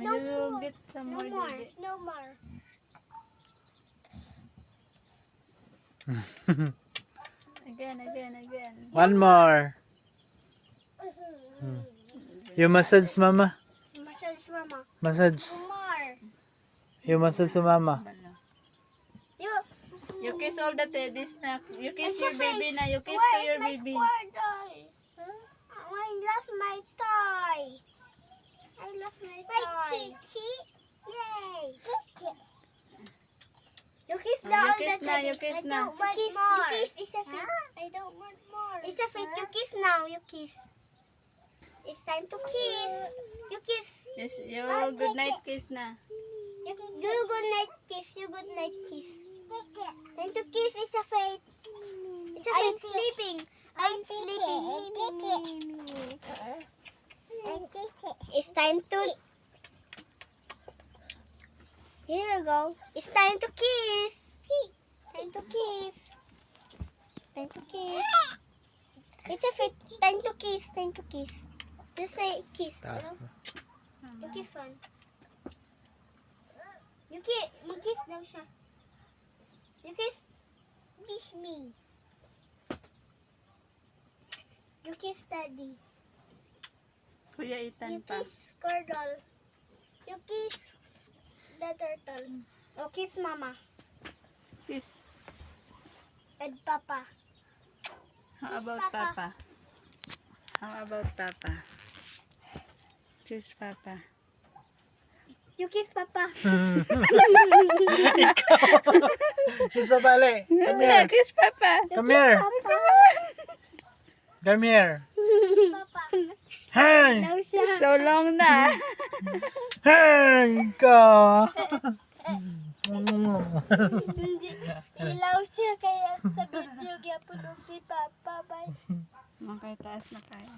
you will get some No more. more. Dede. No more. Again. One more. You massage mama. Massage mama. Massage. No more. You massage mama. You You kiss all the teddies na. You kiss It's your a baby face. na. You kiss Where to is your my baby. squirtle? I lost my toy. I lost my toy. My chichi. Yay. You kiss Oh, now. you kiss na, you kiss na. I don't want more. You kiss. It's a fit. I don't want more. It's a fit. You kiss now. You kiss. It's time to kiss. You kiss. Yes, you good night kiss na. You good night kiss. You good night kiss. Time to kiss. It's a fate. It's a fate sleeping. I'm sleeping. It's time to. Here you go. It's time to kiss. Time to kiss. Time to kiss. It's a fate. Time to kiss. Time to kiss. You say kiss. Taas Ano? na. You kiss one. You kiss daw siya. You kiss. Kiss me. You kiss daddy. Kuya Ethan You pa. kiss Cordal. You kiss the turtle. You kiss mama Kiss. and papa. How Kiss about Papa. Papa? How about Papa? Kiss Papa. You kiss papa. Kiss papa ali. Come Yeah, here. kiss Papa. Come here. Papa. Come here. Kiss papa. Hey! Daw siya. So long na. Hey! Ka! Hindi. Ilaw siya kaya sa video gyapon og kay papa. Bye. Okay, taas na kayo.